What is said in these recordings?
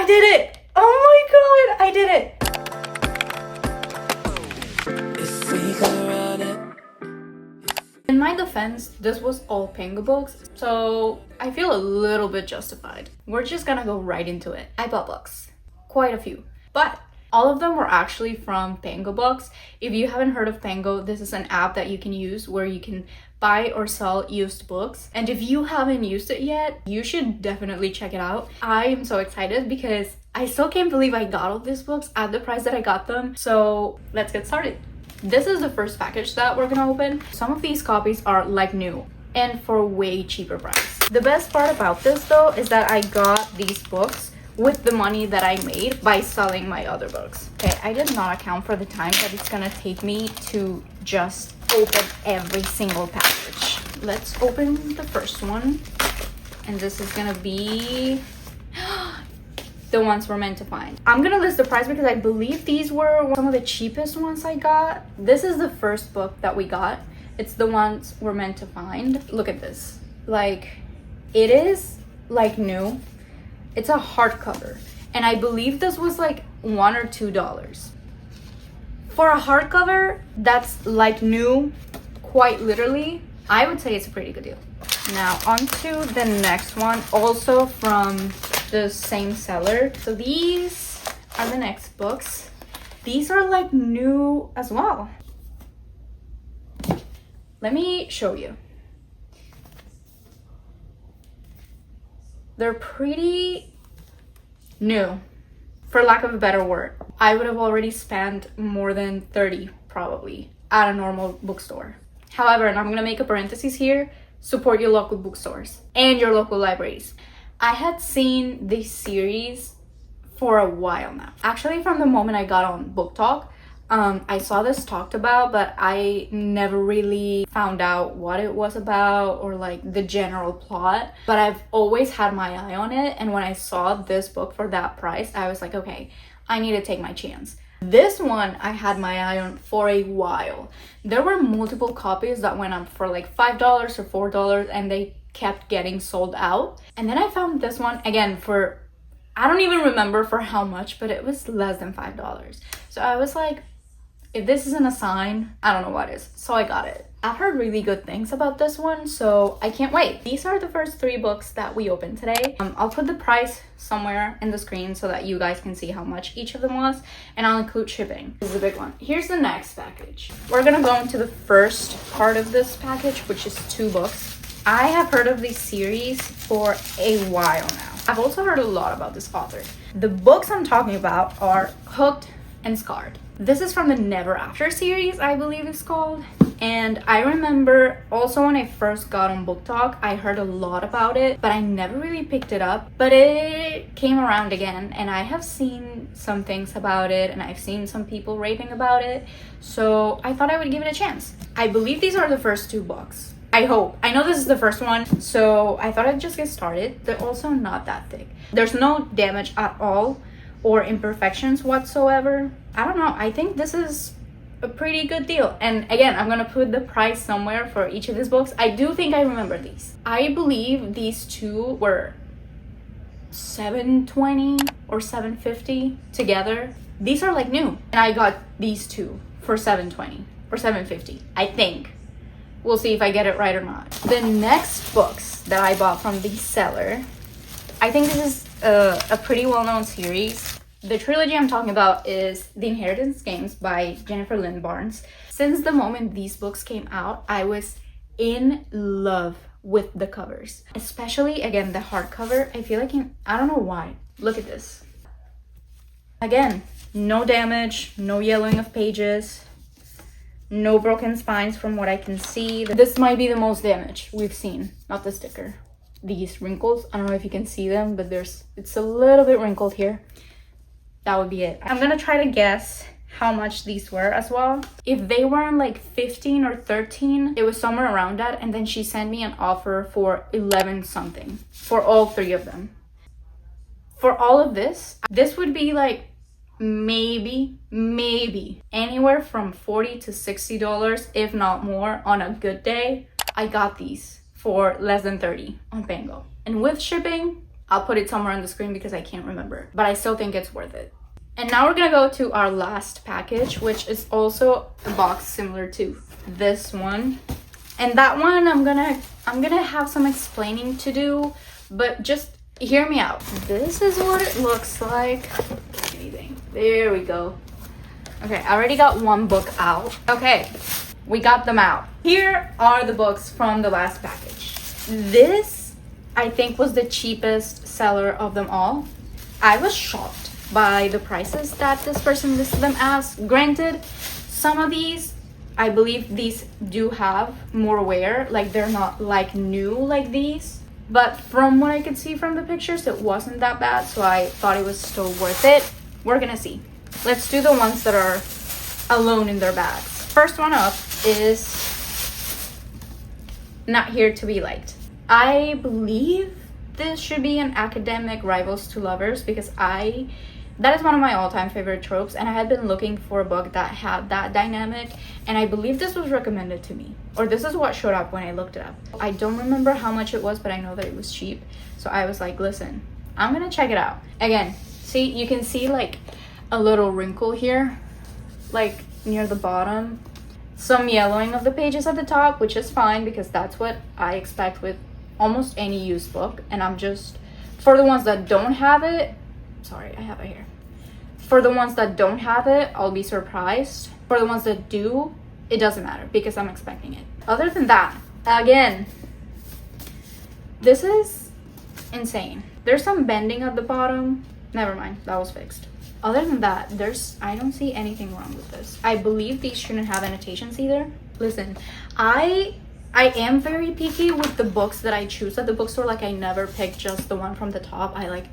did it! Oh my god, I did it! In my defense, this was all PangoBooks, so I feel a little bit justified. We're just gonna go right into it. I bought books, quite a few, but all of them were actually from PangoBooks. If you haven't heard of Pango, this is an app that you can use where you can buy or sell used books. And if you haven't used it yet, you should definitely check it out. I am so excited because I still can't believe I got all these books at the price that I got them. So let's get started. This is the first package that we're gonna open. Some of these copies are like new and for way cheaper price. The best part about this though is that I got these books with the money that I made by selling my other books. Okay, I did not account for the time that it's gonna take me to just open every single package. Let's open the first one. And this is gonna be the ones we're meant to find. I'm gonna list the price because I believe these were some of the cheapest ones I got. This is the first book that we got. It's the ones we're meant to find. Look at this. Like, it is like new. It's a hardcover. And I believe this was like $1 or $2. For a hardcover that's like new, quite literally, I would say it's a pretty good deal. Now on to the next one, also from the same seller. So these are the next books. These are like new as well. Let me show you. They're pretty new, for lack of a better word. I would have already spent more than 30 probably at a normal bookstore. However, and I'm gonna make a parenthesis here, support your local bookstores and your local libraries. I had seen this series for a while now. Actually, from the moment I got on BookTok, I saw this talked about, but I never really found out what it was about or like the general plot. But I've always had my eye on it, and when I saw this book for that price, I was like, okay, I need to take my chance. This one I had my eye on for a while. There were multiple copies that went up for like $5 or $4, and they kept getting sold out. And then I found this one again for, I don't even remember for how much, but it was less than $5. So I was like, if this isn't a sign, I don't know what is. So I got it. I've heard really good things about this one, so I can't wait. These are the first 3 books that we opened today. I'll put the price somewhere in the screen so that you guys can see how much each of them was, and I'll include shipping. This is a big one. Here's the next package. We're gonna go into the first part of this package, which is 2 books. I have heard of this series for a while now. I've also heard a lot about this author. The books I'm talking about are Hooked and Scarred. This is from the Never After series, I believe it's called. And I remember also when I first got on BookTok, I heard a lot about it, but I never really picked it up. But it came around again, and I have seen some things about it, and I've seen some people raving about it. So I thought I would give it a chance. I believe these are the first 2 books. I hope. I know this is the first one, so I thought I'd just get started. They're also not that thick. There's no damage at all or imperfections whatsoever. I don't know. I think this is a pretty good deal. And again, I'm gonna put the price somewhere for each of these books. I do think I remember these. I believe these 2 were $7.20 or $7.50 together. These are like new. And I got these 2 for $7.20 or $7.50, I think. We'll see if I get it right or not. The next books that I bought from the seller, I think this is a pretty well-known series. The trilogy I'm talking about is The Inheritance Games by Jennifer Lynn Barnes. Since the moment these books came out, I was in love with the covers. Especially, again, the hardcover. I feel like, I don't know why. Look at this. Again, no damage, no yellowing of pages, no broken spines from what I can see. This might be the most damage we've seen, not the sticker. These wrinkles, I don't know if you can see them, but it's a little bit wrinkled here. That would be it. I'm gonna try to guess how much these were as well. If they weren't like 15 or 13, it was somewhere around that. And then she sent me an offer for 11 something for all 3 of them. For all of this would be like maybe anywhere from $40 to $60, if not more, on a good day. I got these for less than 30 on Pango. And with shipping, I'll put it somewhere on the screen because I can't remember, but I still think it's worth it. And now we're gonna go to our last package, which is also a box similar to this one. And that one I'm gonna have some explaining to do, but just hear me out. This is what it looks like. Anything. There we go. Okay, I already got one book out. Okay, we got them out. Here are the books from the last package. This, I think, was the cheapest seller of them all. I was shocked by the prices that this person listed them as. Granted, some of these, I believe these do have more wear, like they're not like new like these, but from what I could see from the pictures, it wasn't that bad, so I thought it was still worth it. We're gonna see. Let's do the ones that are alone in their bags. First one up is Not Here to Be Liked. I believe this should be an academic rivals to lovers because that is one of my all-time favorite tropes, and I had been looking for a book that had that dynamic, and I believe this was recommended to me, or this is what showed up when I looked it up. I don't remember how much it was, but I know that it was cheap, so I was like, listen, I'm gonna check it out. Again, see, you can see like a little wrinkle here, like near the bottom, some yellowing of the pages at the top, which is fine because that's what I expect with almost any used book. And I'm just, for the ones that don't have it, sorry, I have it here. For the ones that don't have it, I'll be surprised. For the ones that do, it doesn't matter because I'm expecting it. Other than that, again, this is insane. There's some bending at the bottom. Never mind, that was fixed. Other than that, I don't see anything wrong with this. I believe these shouldn't have annotations either. Listen, I am very picky with the books that I choose at the bookstore. Like, I never pick just the one from the top. I like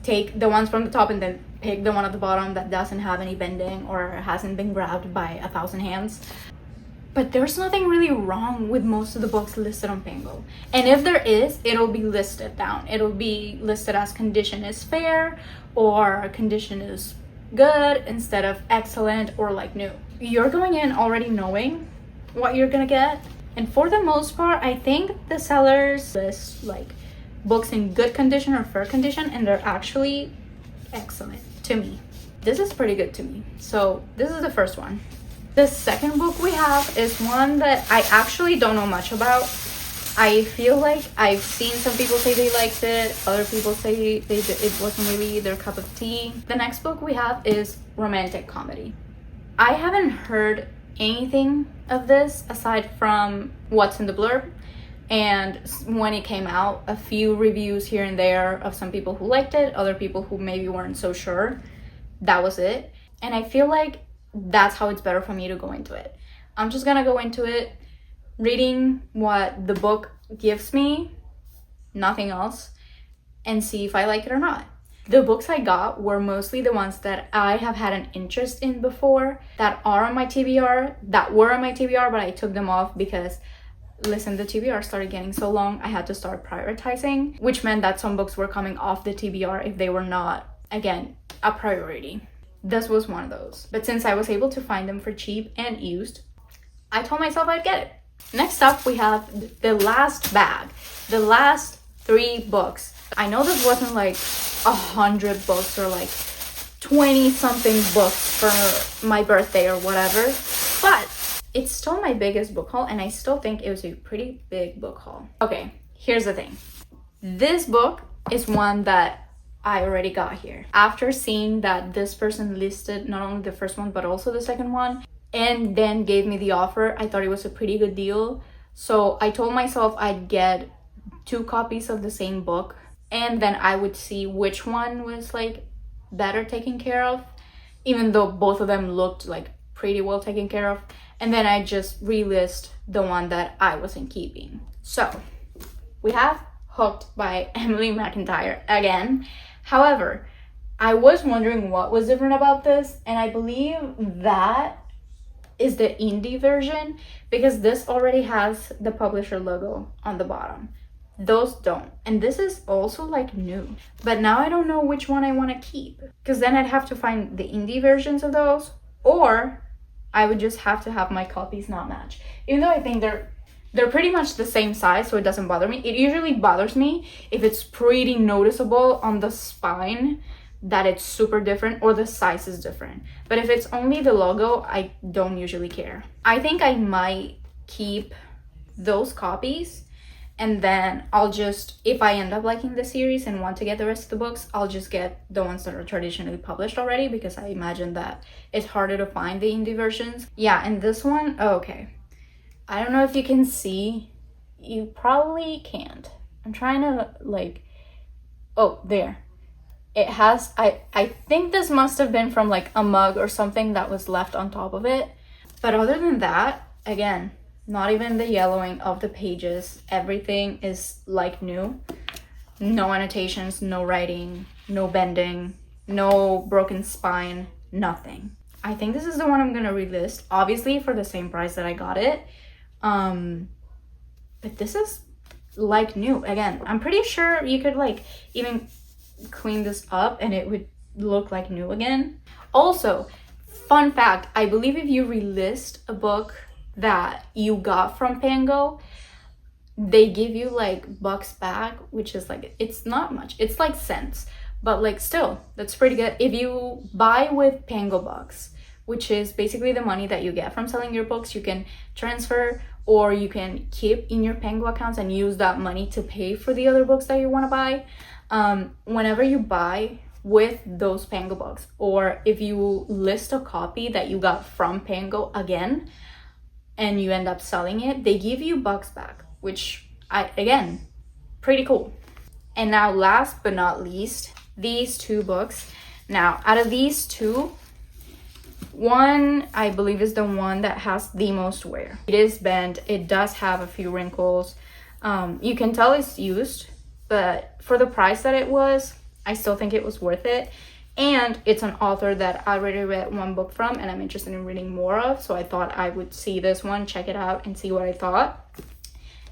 take the ones from the top and then pick the one at the bottom that doesn't have any bending or hasn't been grabbed by 1,000 hands. But there's nothing really wrong with most of the books listed on Pango. And if there is, it'll be listed down. It'll be listed as condition is fair or condition is good instead of excellent or like new. You're going in already knowing what you're gonna get. And for the most part, I think the sellers list like books in good condition or fair condition, and they're actually excellent to me. This is pretty good to me. So this is the first one. The second book we have is one that I actually don't know much about. I feel like I've seen some people say they liked it, other people say it wasn't really their cup of tea. The next book we have is romantic comedy. I haven't heard anything of this aside from what's in the blurb, and when it came out, a few reviews here and there of some people who liked it, other people who maybe weren't so sure. That was it. And I feel like that's how it's better for me to go into it. I'm just gonna go into it reading what the book gives me, nothing else, and see if I like it or not. The books I got were mostly the ones that I have had an interest in before, that are on my TBR, that were on my TBR, but I took them off because, listen, the TBR started getting so long, I had to start prioritizing, which meant that some books were coming off the TBR if they were not, again, a priority. This was one of those. But since I was able to find them for cheap and used, I told myself I'd get it. Next up, we have the last bag, the last 3 books. I know this wasn't like 100 books or like 20 something books for my birthday or whatever, but it's still my biggest book haul, and I still think it was a pretty big book haul. Okay, here's the thing. This book is one that I already got here. After seeing that this person listed not only the first one, but also the second one, and then gave me the offer, I thought it was a pretty good deal. So I told myself I'd get 2 copies of the same book, and then I would see which one was like better taken care of, even though both of them looked like pretty well taken care of. And then I just relist the one that I wasn't keeping. So we have Hooked by Emily McIntyre again. However, I was wondering what was different about this, and I believe that is the indie version, because this already has the publisher logo on the bottom. Those don't. And this is also like new. But now I don't know which one I want to keep, because then I'd have to find the indie versions of those, or I would just have to have my copies not match. Even though I think they're They're pretty much the same size, so it doesn't bother me. It usually bothers me if it's pretty noticeable on the spine that it's super different or the size is different. But if it's only the logo, I don't usually care. I think I might keep those copies, and then I'll just, if I end up liking the series and want to get the rest of the books, I'll just get the ones that are traditionally published already, because I imagine that it's harder to find the indie versions. Yeah, and this one, oh, okay. I don't know if you can see. You probably can't. I'm trying to like, oh, there. It has, I think this must have been from like a mug or something that was left on top of it. But other than that, again, not even the yellowing of the pages. Everything is like new. No annotations, no writing, no bending, no broken spine, nothing. I think this is the one I'm gonna relist, obviously for the same price that I got it. But this is like new. Again, I'm pretty sure you could like even clean this up and it would look like new again. Also, fun fact, I believe if you relist a book that you got from Pango, they give you like bucks back, which is like, it's not much, it's like cents, but like still, that's pretty good. If you buy with PangoBooks, which is basically the money that you get from selling your books, you can transfer or you can keep in your Pango accounts and use that money to pay for the other books that you want to buy. Whenever you buy with those Pango books, or if you list a copy that you got from Pango again and you end up selling it, they give you bucks back, which again, pretty cool. And now last but not least, these two books. Now out of these two, one I believe is the one that has the most wear. It is bent, it does have a few wrinkles. You can tell it's used, but for the price that it was, I still think it was worth it. And it's an author that I already read one book from and I'm interested in reading more of, so I thought I would see this one, check it out, and see what I thought.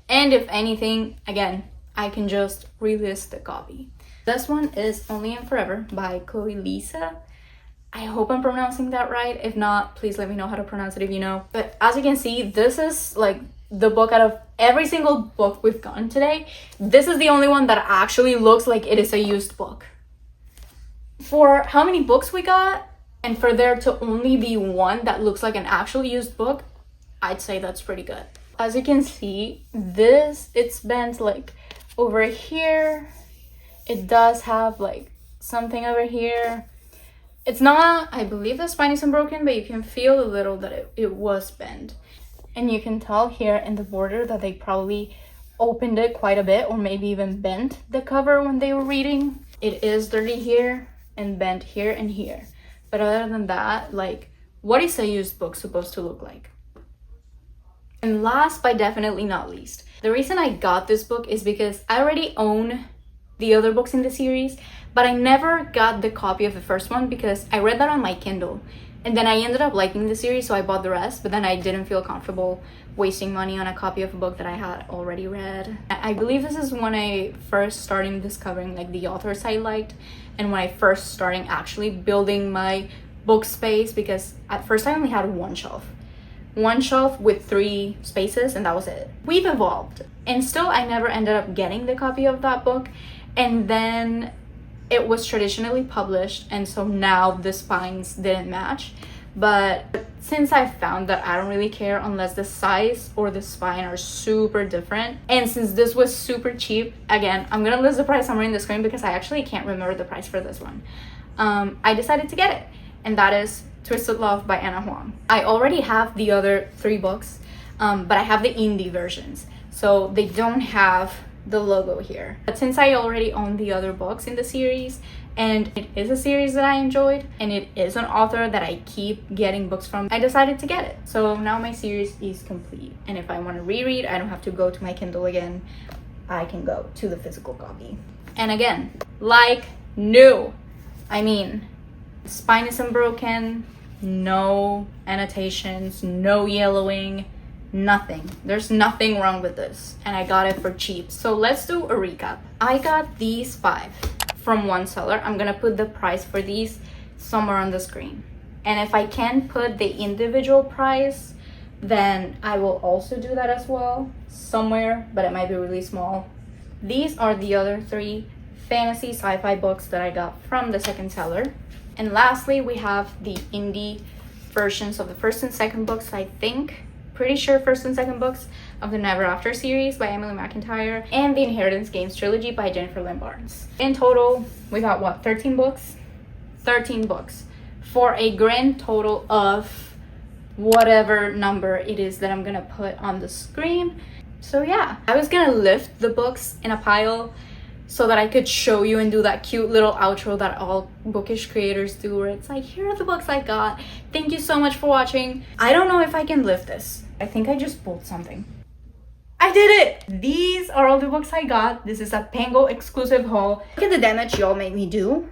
And if anything, again, I can just relist the copy. This one is Only and Forever by Chloe Lisa. I hope I'm pronouncing that right. If not, please let me know how to pronounce it if you know. But as you can see, this is like the book out of every single book we've gotten today. This is the only one that actually looks like it is a used book. For how many books we got, and for there to only be one that looks like an actual used book, I'd say that's pretty good. As you can see, it's bent like over here. It does have like something over here. It's not, I believe the spine isn't broken, but you can feel a little that it was bent. And you can tell here in the border that they probably opened it quite a bit, or maybe even bent the cover when they were reading. It is dirty here and bent here and here. But other than that, like, what is a used book supposed to look like? And last but definitely not least, the reason I got this book is because I already own the other books in the series, but I never got the copy of the first one because I read that on my Kindle. And then I ended up liking the series, so I bought the rest, but then I didn't feel comfortable wasting money on a copy of a book that I had already read. I believe this is when I first started discovering like the authors I liked, and when I first started actually building my book space, because at first I only had one shelf with 3 spaces, and that was it. We've evolved, and still I never ended up getting the copy of that book. And then it was traditionally published, and so now the spines didn't match. But since I found that I don't really care unless the size or the spine are super different, and since this was super cheap, again, I'm gonna list the price somewhere in the screen because I actually can't remember the price for this one. I decided to get it, and that is Twisted Love by Anna Huang. I already have the other 3 books, but I have the indie versions, so they don't have the logo here. But since I already own the other books in the series, and it is a series that I enjoyed, and it is an author that I keep getting books from, I decided to get it. So now my series is complete, and if I want to reread, I don't have to go to my Kindle again. I can go to the physical copy. And again, like new. I mean, spine isn't broken, no annotations, no yellowing, nothing. There's nothing wrong with this, and I got it for cheap. So let's do a recap. I got these 5 from one seller. I'm gonna put the price for these somewhere on the screen, and if I can put the individual price then I will also do that as well somewhere, but it might be really small. These are the other 3 fantasy sci-fi books that I got from the second seller. And lastly, we have the indie versions of the first and second books, I think. Pretty sure first and second books of the Never After series by Emily McIntyre and the Inheritance Games trilogy by Jennifer Lynn Barnes. In total, we got what, 13 books? 13 books for a grand total of whatever number it is that I'm gonna put on the screen. So yeah, I was gonna lift the books in a pile so that I could show you and do that cute little outro that all bookish creators do, where it's like, here are the books I got. Thank you so much for watching. I don't know if I can lift this. I think I just pulled something. I did it! These are all the books I got. This is a Pango exclusive haul. Look at the damage y'all made me do.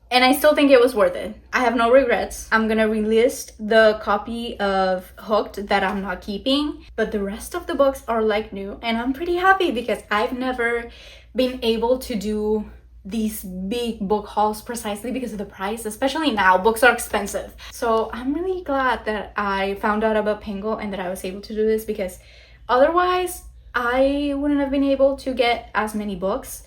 And I still think it was worth it. I have no regrets. I'm gonna relist the copy of Hooked that I'm not keeping, but the rest of the books are like new, and I'm pretty happy because I've never been able to do these big book hauls precisely because of the price. Especially now, books are expensive. So I'm really glad that I found out about Pango and that I was able to do this, because otherwise I wouldn't have been able to get as many books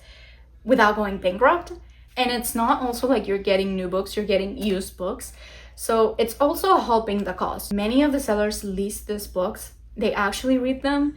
without going bankrupt. And it's not also like you're getting new books, you're getting used books. So it's also helping the cause. Many of the sellers list these books, they actually read them,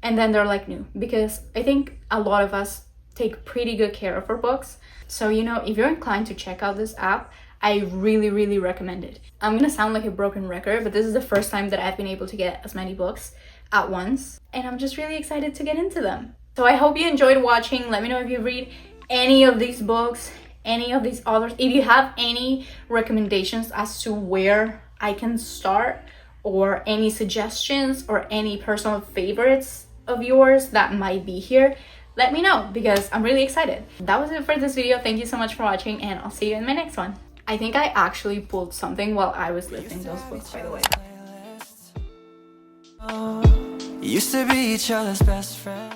and then they're like new. Because I think a lot of us take pretty good care of our books. So, you know, if you're inclined to check out this app, I really, really recommend it. I'm gonna sound like a broken record, but this is the first time that I've been able to get as many books at once. And I'm just really excited to get into them. So I hope you enjoyed watching. Let me know if you read any of these books, any of these authors. If you have any recommendations as to where I can start, or any suggestions or any personal favorites of yours that might be here, let me know, because I'm really excited. That was it for this video. Thank you so much for watching, and I'll see you in my next one. I think I actually pulled something while I was lifting those books, by the way. Used to be each other's best friend.